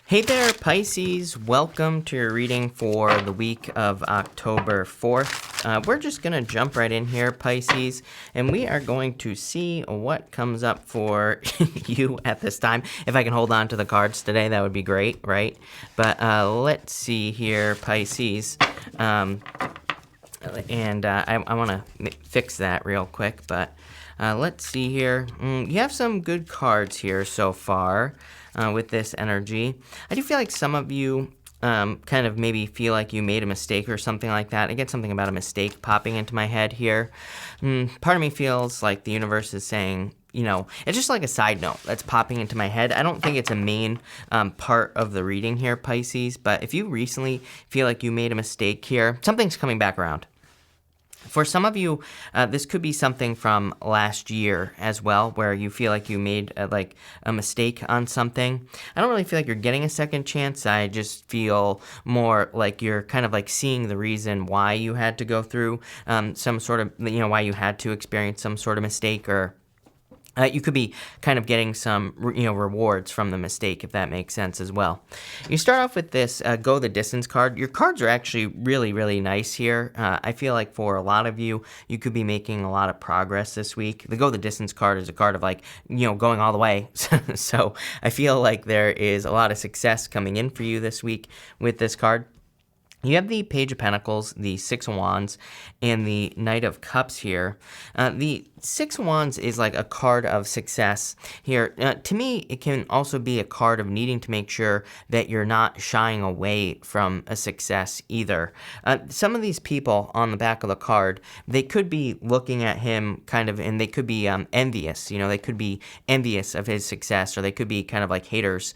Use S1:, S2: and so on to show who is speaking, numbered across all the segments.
S1: Hey there, Pisces. Welcome to your reading for the week of October 4th. We're just going to jump right in here, Pisces, and we are going to see what comes up for you at this time. If I can hold on to the cards today, that would be great, right? But let's see here, Pisces. I want to fix that real quick, but let's see here. You have some good cards here so far. With this energy, I do feel like some of you kind of maybe feel like you made a mistake or something like that. I get something about a mistake popping into my head here. Part of me feels like the universe is saying, you know, it's just like a side note that's popping into my head. I don't think it's a main part of the reading here, Pisces, but if you recently feel like you made a mistake here, something's coming back around. For some of you, this could be something from last year as well, where you feel like you made a mistake on something. I don't really feel like you're getting a second chance. I just feel more like you're kind of like seeing the reason why you had to go through some sort of, why you had to experience some sort of mistake, or you could be kind of getting some, rewards from the mistake, if that makes sense as well. You start off with this Go the Distance card. Your cards are actually really, really nice here. I feel like for a lot of you, you could be making a lot of progress this week. The Go the Distance card is a card of going all the way. So I feel like there is a lot of success coming in for you this week with this card. You have the Page of Pentacles, the Six of Wands, and the Knight of Cups here. The Six of Wands is like a card of success here. To me, it can also be a card of needing to make sure that you're not shying away from a success either. Some of these people on the back of the card, they could be looking at him kind of, and they could be envious. They could be envious of his success, or they could be kind of like haters.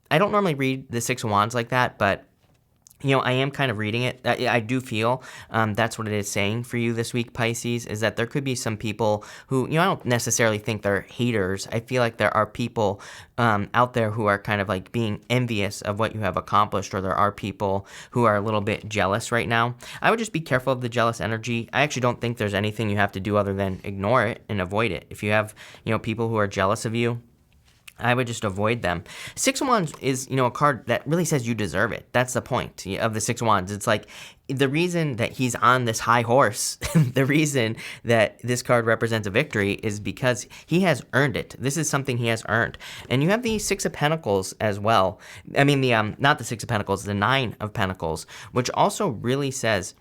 S1: I don't normally read the Six of Wands like that, but I am kind of reading it. I do feel that's what it is saying for you this week, Pisces, is that there could be some people who, I don't necessarily think they're haters. I feel like there are people out there who are kind of like being envious of what you have accomplished, or there are people who are a little bit jealous right now. I would just be careful of the jealous energy. I actually don't think there's anything you have to do other than ignore it and avoid it. If you have, people who are jealous of you, I would just avoid them. Six of Wands is, a card that really says you deserve it. That's the point of the Six of Wands. It's like the reason that he's on this high horse, the reason that this card represents a victory is because he has earned it. This is something he has earned. And you have the Six of Pentacles as well. I mean, not the Six of Pentacles, the Nine of Pentacles, which also really says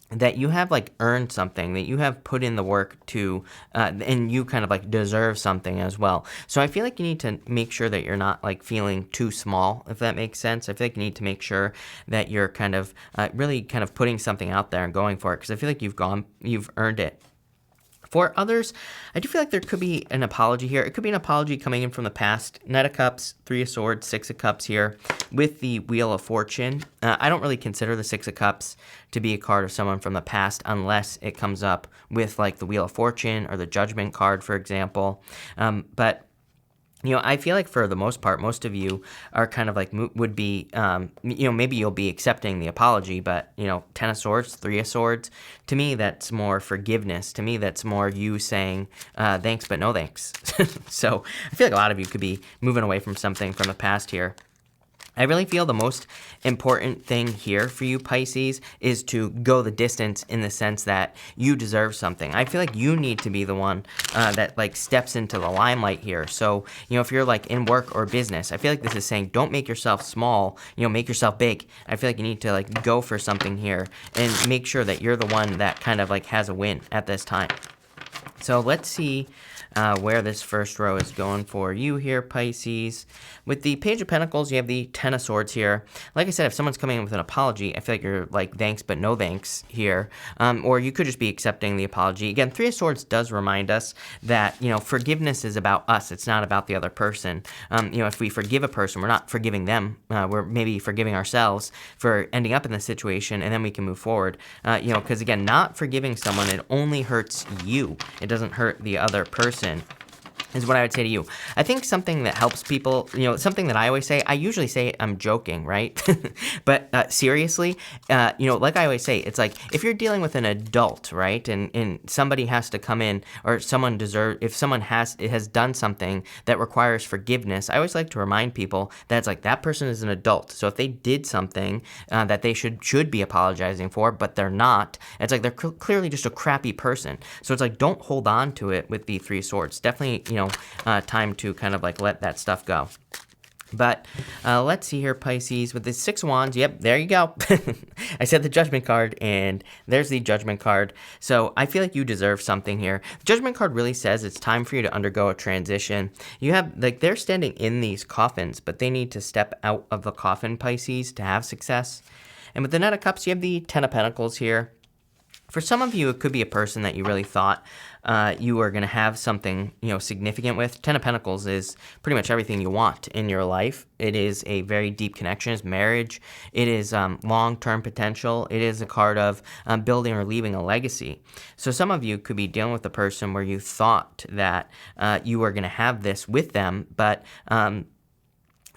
S1: that you have earned something, that you have put in the work to, and you kind of deserve something as well. So I feel like you need to make sure that you're not feeling too small, if that makes sense. I feel like you need to make sure that you're kind of really kind of putting something out there and going for it, because I feel like you've earned it. For others, I do feel like there could be an apology here. It could be an apology coming in from the past. Knight of Cups, Three of Swords, Six of Cups here with the Wheel of Fortune. I don't really consider the Six of Cups to be a card of someone from the past unless it comes up with the Wheel of Fortune or the Judgment card, for example. But I feel like for the most part, most of you are kind of would be, maybe you'll be accepting the apology, but, Ten of Swords, Three of Swords, to me, that's more forgiveness. To me, that's more you saying, thanks, but no thanks. So I feel like a lot of you could be moving away from something from the past here. I really feel the most important thing here for you, Pisces, is to go the distance in the sense that you deserve something. I feel like you need to be the one that steps into the limelight here. So, if you're in work or business, I feel like this is saying don't make yourself small, make yourself big. I feel like you need to go for something here and make sure that you're the one that kind of has a win at this time. So let's see where this first row is going for you here, Pisces. With the Page of Pentacles, you have the Ten of Swords here. Like I said, if someone's coming in with an apology, I feel like you're thanks but no thanks here. Or you could just be accepting the apology. Again, Three of Swords does remind us that, forgiveness is about us. It's not about the other person. If we forgive a person, we're not forgiving them. We're maybe forgiving ourselves for ending up in this situation, and then we can move forward. Because again, not forgiving someone, it only hurts you. It doesn't hurt the other person. is what I would say to you. I think something that helps people, something that I always say, I usually say I'm joking, right? But seriously, like I always say, it's like if you're dealing with an adult, right, and somebody has to come in, or if someone has done something that requires forgiveness, I always like to remind people that it's like that person is an adult. So if they did something that they should be apologizing for, but they're not, it's like they're clearly just a crappy person. So it's like, don't hold on to it with the Three Swords. Definitely, time to kind of like let that stuff go. But let's see here, Pisces, with the Six of Wands. Yep, there you go. I said the Judgment card, and there's the Judgment card. So I feel like you deserve something here. The Judgment card really says it's time for you to undergo a transition. You have, like, they're standing in these coffins, but they need to step out of the coffin, Pisces, to have success. And with the Knight of Cups, you have the Ten of Pentacles here. For some of you, it could be a person that you really thought you were going to have something, significant with. Ten of Pentacles is pretty much everything you want in your life. It is a very deep connection. It's marriage. It is long-term potential. It is a card of building or leaving a legacy. So some of you could be dealing with a person where you thought that you were going to have this with them, but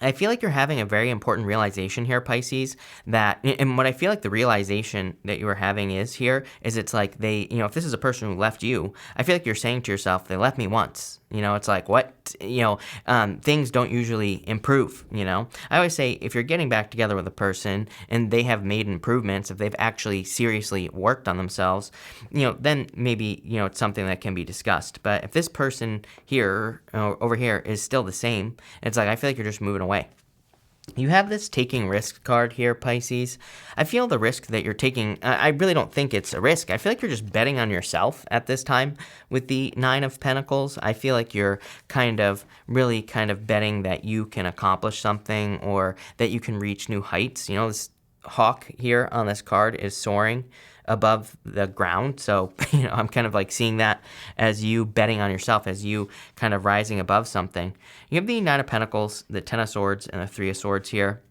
S1: I feel like you're having a very important realization here, Pisces, and what I feel like the realization that you are having is it's like if this is a person who left you, I feel like you're saying to yourself, they left me once. It's like, what? Things don't usually improve, I always say, if you're getting back together with a person and they have made improvements, if they've actually seriously worked on themselves, then maybe, it's something that can be discussed. But if this person here, over here, is still the same, it's like, I feel like you're just moving away. You have this taking risk card here, Pisces. I feel the risk that you're taking, I really don't think it's a risk. I feel like you're just betting on yourself at this time with the Nine of Pentacles. I feel like you're really betting that you can accomplish something or that you can reach new heights. This hawk here on this card is soaring above the ground. So, I'm kind of like seeing that as you betting on yourself, as you kind of rising above something. You have the Nine of Pentacles, the Ten of Swords, and the Three of Swords here.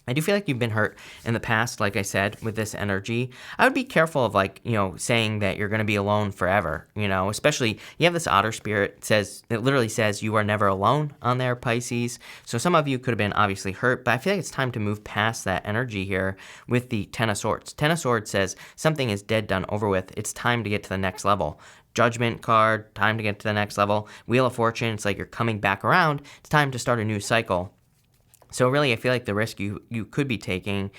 S1: I do feel like you've been hurt in the past, like I said, with this energy. I would be careful of saying that you're going to be alone forever, especially you have this otter spirit it literally says you are never alone on there, Pisces. So some of you could have been obviously hurt, but I feel like it's time to move past that energy here with the Ten of Swords. Ten of Swords says something is dead, done, over with. It's time to get to the next level. Judgment card, time to get to the next level. Wheel of Fortune, it's like you're coming back around. It's time to start a new cycle. So really, I feel like the risk you could be taking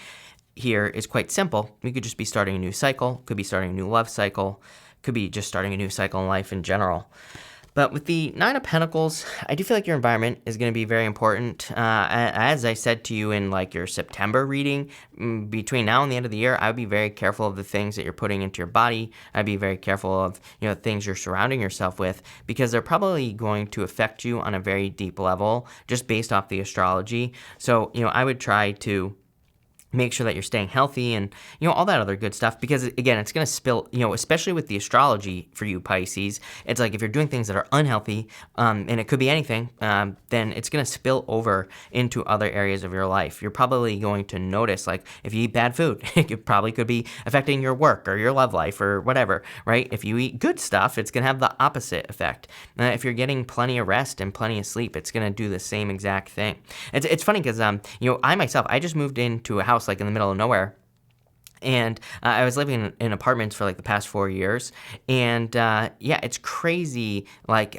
S1: here is quite simple. You could just be starting a new cycle, could be starting a new love cycle, could be just starting a new cycle in life in general. But with the Nine of Pentacles, I do feel like your environment is going to be very important. As I said to you in your September reading, between now and the end of the year, I would be very careful of the things that you're putting into your body. I'd be very careful of things you're surrounding yourself with, because they're probably going to affect you on a very deep level, just based off the astrology. So I would try to make sure that you're staying healthy and, all that other good stuff. Because, again, it's going to spill, especially with the astrology for you, Pisces. It's like if you're doing things that are unhealthy, and it could be anything, then it's going to spill over into other areas of your life. You're probably going to notice, if you eat bad food, it probably could be affecting your work or your love life or whatever, right? If you eat good stuff, it's going to have the opposite effect. If you're getting plenty of rest and plenty of sleep, it's going to do the same exact thing. It's funny because, I just moved into a house in the middle of nowhere. And I was living in apartments for the past 4 years. And it's crazy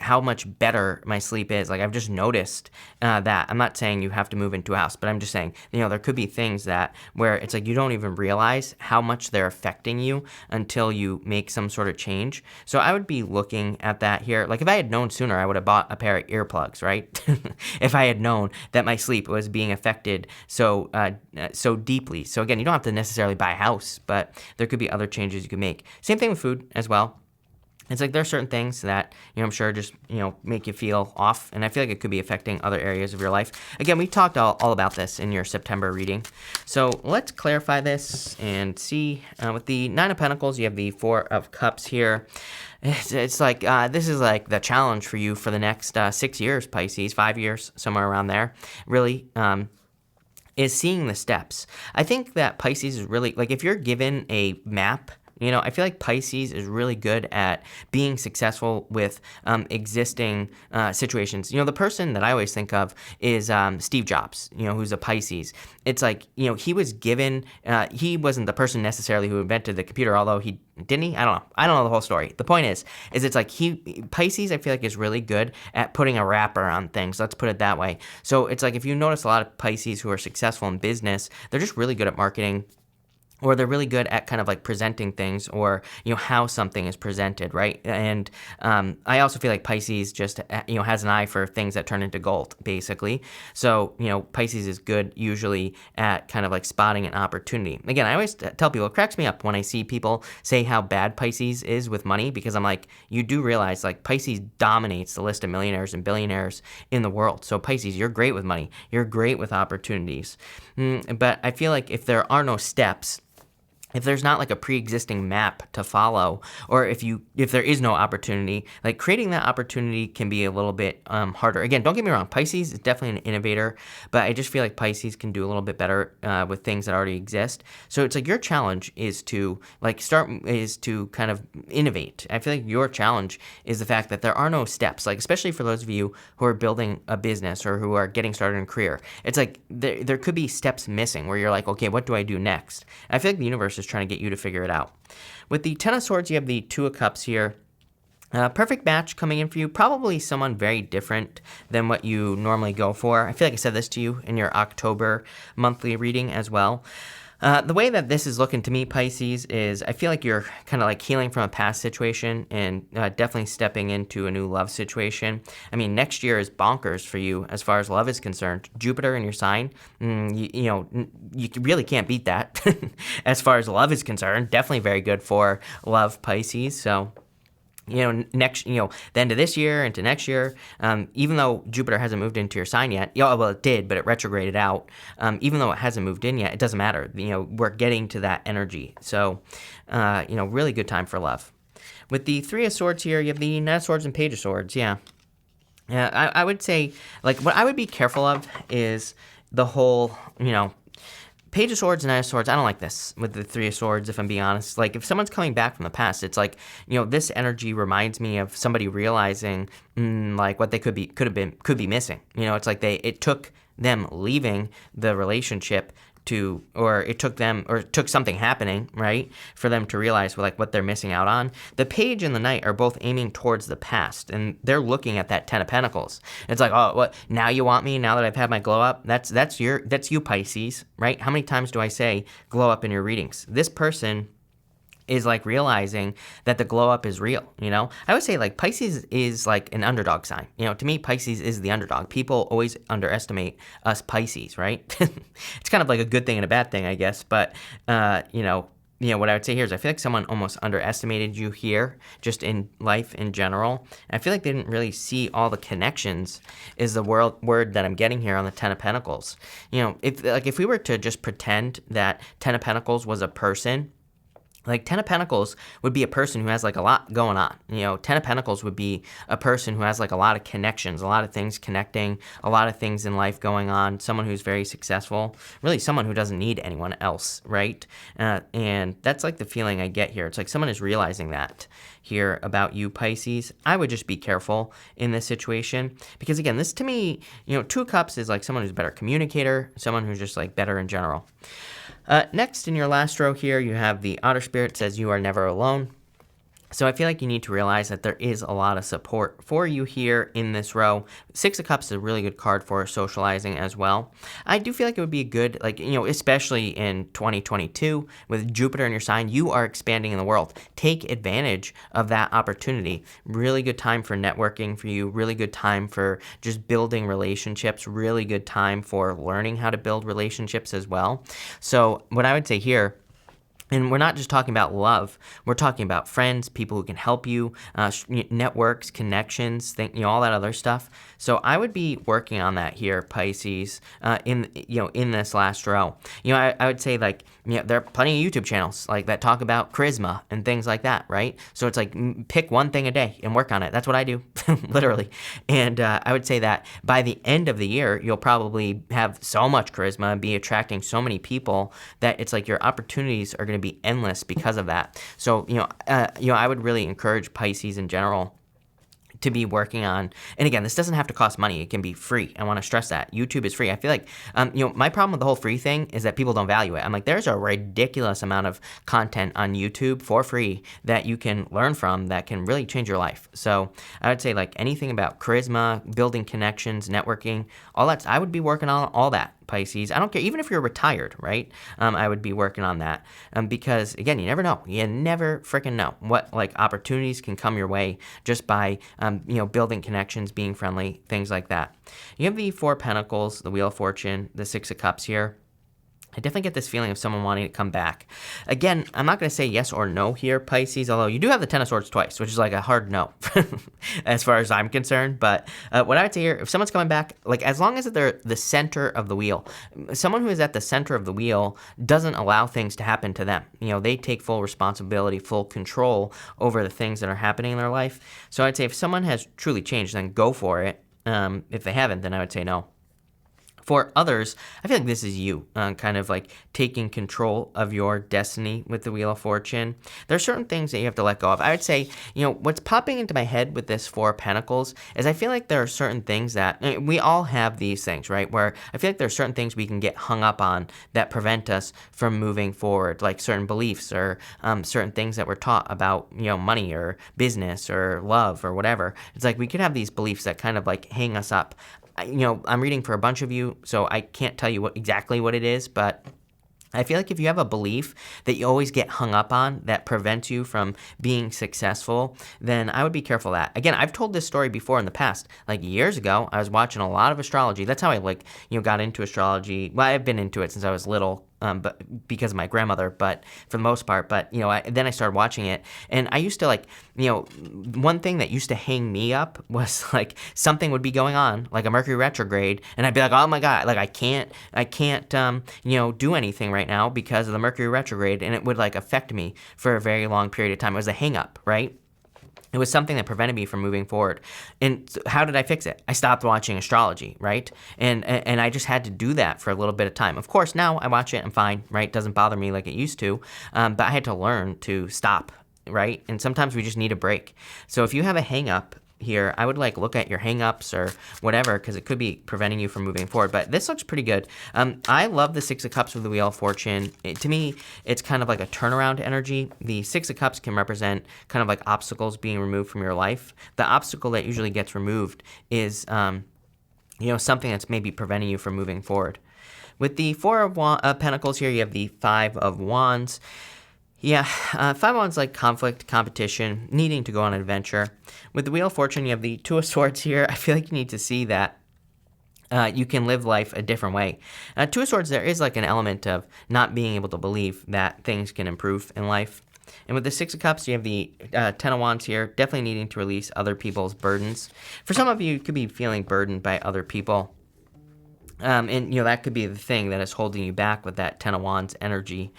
S1: how much better my sleep is. I've just noticed that. I'm not saying you have to move into a house, but I'm just saying, there could be things where it's you don't even realize how much they're affecting you until you make some sort of change. So I would be looking at that here. If I had known sooner, I would have bought a pair of earplugs, right? If I had known that my sleep was being affected so deeply. So again, you don't have to necessarily buy a house, but there could be other changes you could make. Same thing with food as well. It's there are certain things that, I'm sure just, make you feel off, and I feel like it could be affecting other areas of your life. Again, we talked all about this in your September reading. So let's clarify this and see. With the Nine of Pentacles, you have the Four of Cups here. It's this is the challenge for you for the next 6 years, Pisces, 5 years, somewhere around there. Really, is seeing the steps. I think that Pisces is really, if you're given a map You know, I feel like Pisces is really good at being successful with existing situations. You know, the person that I always think of is Steve Jobs, you know, who's a Pisces. It's like, you know, he was given, he wasn't the person necessarily who invented the computer, although didn't he? I don't know. I don't know the whole story. The point is it's like Pisces, I feel like, is really good at putting a wrapper on things. Let's put it that way. So it's like if you notice a lot of Pisces who are successful in business, they're just really good at marketing, or they're really good at kind of like presenting things, or, you know, how something is presented, right? And I also feel like Pisces just, you know, has an eye for things that turn into gold, basically. So, you know, Pisces is good usually at kind of like spotting an opportunity. Again, I always tell people, it cracks me up when I see people say how bad Pisces is with money, because I'm like, you do realize like Pisces dominates the list of millionaires and billionaires in the world. So Pisces, you're great with money. You're great with opportunities. But I feel like if there are no steps, if there's not like a pre-existing map to follow, or if there is no opportunity, like creating that opportunity can be a little bit harder. Again, don't get me wrong, Pisces is definitely an innovator, but I just feel like Pisces can do a little bit better with things that already exist. So it's like your challenge is to kind of innovate. I feel like your challenge is the fact that there are no steps, like especially for those of you who are building a business or who are getting started in a career. It's like there could be steps missing where you're like, okay, what do I do next? I feel like the universe is trying to get you to figure it out. With the Ten of Swords, you have the Two of Cups here. Perfect match coming in for you. Probably someone very different than what you normally go for. I feel like I said this to you in your October monthly reading as well. The way that this is looking to me, Pisces, is I feel like you're kind of like healing from a past situation and definitely stepping into a new love situation. I mean, next year is bonkers for you as far as love is concerned. Jupiter in your sign, you really can't beat that as far as love is concerned. Definitely very good for love, Pisces. So, you know, the end of this year into next year, even though Jupiter hasn't moved into your sign yet, well, it did, but it retrograded out. Even though it hasn't moved in yet, it doesn't matter. You know, we're getting to that energy. So, really good time for love. With the Three of Swords here, you have the Knight of Swords and Page of Swords. Yeah. I would say, like, what I would be careful of is the whole, Page of Swords and Knight of Swords. I don't like this with the Three of Swords, if I'm being honest. Like, if someone's coming back from the past, it's like, this energy reminds me of somebody realizing, like, what they could be missing. It's like it took them leaving the relationship it took something happening, right, for them to realize what they're missing out on. The Page and the Knight are both aiming towards the past, and they're looking at that Ten of Pentacles. It's like, oh, what? Now you want me? Now that I've had my glow up? That's you, Pisces, right? How many times do I say glow up in your readings? This person is like realizing that the glow up is real. I would say like Pisces is like an underdog sign. To me, Pisces is the underdog. People always underestimate us Pisces, right? It's kind of like a good thing and a bad thing, I guess. But, what I would say here is I feel like someone almost underestimated you here, just in life in general. I feel like they didn't really see all the connections is the word that I'm getting here on the Ten of Pentacles. If we were to just pretend that Ten of Pentacles was a person, like Ten of Pentacles would be a person who has like a lot going on. Ten of Pentacles would be a person who has like a lot of connections, a lot of things connecting, a lot of things in life going on, someone who's very successful, really someone who doesn't need anyone else, right? And that's like the feeling I get here. It's like someone is realizing that here about you, Pisces. I would just be careful in this situation because, again, this to me, Two of Cups is like someone who's a better communicator, someone who's just like better in general. Next, in your last row here, you have the Outer Spirit says you are never alone. So I feel like you need to realize that there is a lot of support for you here in this row. Six of Cups is a really good card for socializing as well. I do feel like it would be a good, especially in 2022 with Jupiter in your sign, you are expanding in the world. Take advantage of that opportunity. Really good time for networking for you. Really good time for just building relationships. Really good time for learning how to build relationships as well. So what I would say here, and we're not just talking about love. We're talking about friends, people who can help you, networks, connections, all that other stuff. So I would be working on that here, Pisces, in this last row. I would say there are plenty of YouTube channels like that talk about charisma and things like that, right? So it's like pick one thing a day and work on it. That's what I do, literally. And I would say that by the end of the year, you'll probably have so much charisma and be attracting so many people that it's like your opportunities are going to be endless because of that. So, I would really encourage Pisces in general to be working on, and again, this doesn't have to cost money. It can be free. I want to stress that YouTube is free. I feel like, my problem with the whole free thing is that people don't value it. I'm like, there's a ridiculous amount of content on YouTube for free that you can learn from that can really change your life. So I would say like anything about charisma, building connections, networking, all that. I would be working on all that. Pisces. I don't care, even if you're retired, right? I would be working on that because, again, you never know. You never freaking know what like opportunities can come your way just by, building connections, being friendly, things like that. You have the Four of Pentacles, the Wheel of Fortune, the Six of Cups here. I definitely get this feeling of someone wanting to come back. Again, I'm not going to say yes or no here, Pisces, although you do have the Ten of Swords twice, which is like a hard no as far as I'm concerned. But what I would say here, if someone's coming back, like as long as they're the center of the wheel, someone who is at the center of the wheel doesn't allow things to happen to them. They take full responsibility, full control over the things that are happening in their life. So I'd say if someone has truly changed, then go for it. If they haven't, then I would say no. For others, I feel like this is you, kind of like taking control of your destiny with the Wheel of Fortune. There are certain things that you have to let go of. I would say, what's popping into my head with this Four of Pentacles is I feel like there are certain things that, we all have these things, right? Where I feel like there are certain things we can get hung up on that prevent us from moving forward, like certain beliefs or certain things that we're taught about, money or business or love or whatever. It's like we could have these beliefs that kind of like hang us up. I'm reading for a bunch of you, so I can't tell you exactly what it is, but I feel like if you have a belief that you always get hung up on that prevents you from being successful, then I would be careful of that. Again, I've told this story before in the past. Like years ago, I was watching a lot of astrology. That's how I got into astrology. Well, I've been into it since I was little. But because of my grandmother, but for the most part, then I started watching it, and I used to one thing that used to hang me up was like something would be going on, like a Mercury retrograde, and I'd be like, oh my God, like I can't, do anything right now because of the Mercury retrograde, and it would like affect me for a very long period of time. It was a hang up, right? It was something that prevented me from moving forward. And so how did I fix it? I stopped watching astrology, right? And I just had to do that for a little bit of time. Of course, now I watch it, I'm fine, right? It doesn't bother me like it used to. But I had to learn to stop, right? And sometimes we just need a break. So if you have a hang up here, I would look at your hang-ups or whatever, because it could be preventing you from moving forward. But this looks pretty good. I love the Six of Cups with the Wheel of Fortune. To me, it's kind of like a turnaround energy. The Six of Cups can represent kind of like obstacles being removed from your life. The obstacle that usually gets removed is, something that's maybe preventing you from moving forward. With the Four of Pentacles here, you have the Five of Wands. Yeah, Five of Wands like conflict, competition, needing to go on an adventure. With the Wheel of Fortune, you have the Two of Swords here. I feel like you need to see that you can live life a different way. Two of Swords, there is like an element of not being able to believe that things can improve in life. And with the Six of Cups, you have the Ten of Wands here, definitely needing to release other people's burdens. For some of you, you could be feeling burdened by other people. And that could be the thing that is holding you back with that Ten of Wands energy.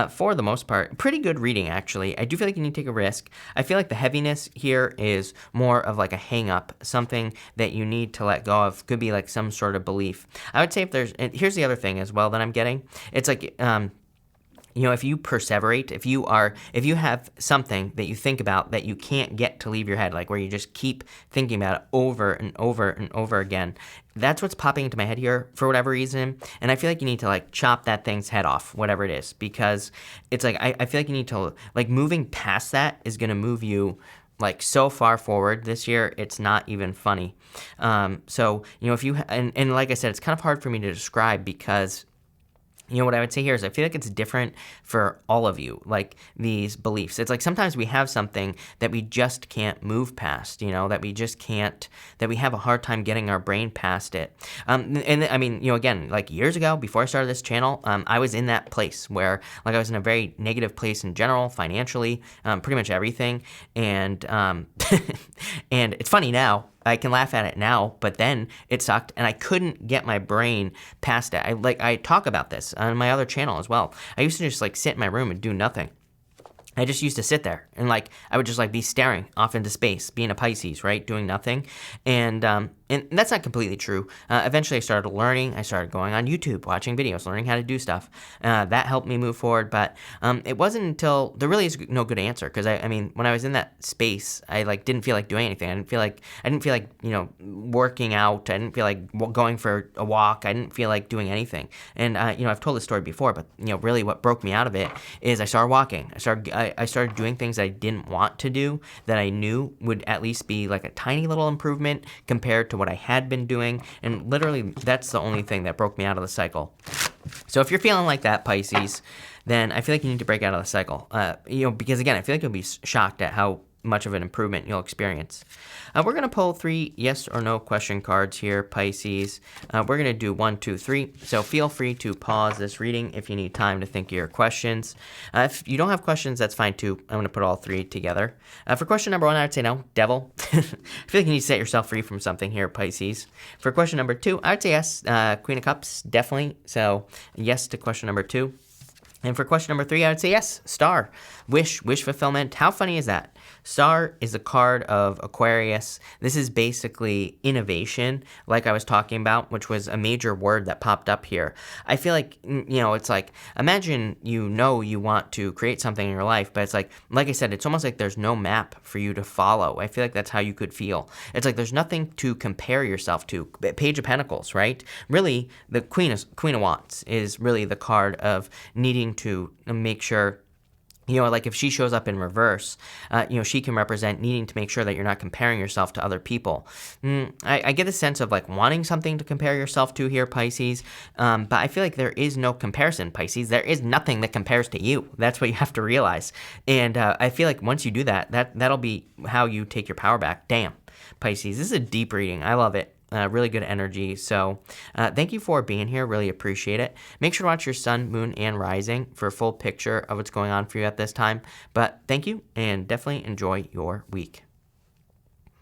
S1: For the most part, pretty good reading, actually. I do feel like you need to take a risk. I feel like the heaviness here is more of like a hang-up, something that you need to let go of. Could be like some sort of belief. I would say and here's the other thing as well that I'm getting. It's like, if you perseverate, if you have something that you think about that you can't get to leave your head, like where you just keep thinking about it over and over and over again, that's what's popping into my head here for whatever reason. And I feel like you need to like chop that thing's head off, whatever it is, because it's like, I feel like you need to, like, moving past that is going to move you like so far forward this year, it's not even funny. So, if you, and like I said, it's kind of hard for me to describe because what I would say here is I feel like it's different for all of you, like these beliefs. It's like sometimes we have something that we just can't move past, that we just can't, that we have a hard time getting our brain past it. And I mean, again, like years ago, before I started this channel, I was in that place where like I was in a very negative place in general, financially, pretty much everything. And, and it's funny now. I can laugh at it now, but then it sucked, and I couldn't get my brain past it. I talk about this on my other channel as well. I used to just like sit in my room and do nothing. I just used to sit there and I would just be staring off into space, being a Pisces, right, doing nothing, and And that's not completely true. Eventually, I started learning. I started going on YouTube, watching videos, learning how to do stuff. That helped me move forward. But it wasn't until there really is no good answer, because I mean, when I was in that space, I like didn't feel like doing anything. I didn't feel like working out. I didn't feel like going for a walk. I didn't feel like doing anything. And I've told this story before, but really what broke me out of it is I started walking. I started doing things I didn't want to do that I knew would at least be like a tiny little improvement compared to what I had been doing. And literally, that's the only thing that broke me out of the cycle. So if you're feeling like that, Pisces, then I feel like you need to break out of the cycle. Because again, I feel like you'll be shocked at how much of an improvement you'll experience. We're going to pull 3 yes or no question cards here, Pisces. We're going to do 1, 2, 3. So feel free to pause this reading if you need time to think of your questions. If you don't have questions, that's fine too. I'm going to put all 3 together. For question number 1, I would say no, devil. I feel like you need to set yourself free from something here, Pisces. For question number 2, I would say yes, Queen of Cups, definitely. So yes to question number 2. And for question number 3, I would say yes, Star. Wish fulfillment. How funny is that? Star is a card of Aquarius. This is basically innovation, like I was talking about, which was a major word that popped up here. I feel like, it's like, imagine you want to create something in your life, but it's like I said, it's almost like there's no map for you to follow. I feel like that's how you could feel. It's like there's nothing to compare yourself to. Page of Pentacles, right? Really, the Queen of Wands is really the card of needing to make sure, like if she shows up in reverse, she can represent needing to make sure that you're not comparing yourself to other people. I get a sense of like wanting something to compare yourself to here, Pisces, but I feel like there is no comparison, Pisces. There is nothing that compares to you. That's what you have to realize. And I feel like once you do that, that'll be how you take your power back. Damn, Pisces, this is a deep reading. I love it. Really good energy. So thank you for being here. Really appreciate it. Make sure to watch your sun, moon, and rising for a full picture of what's going on for you at this time. But thank you, and definitely enjoy your week.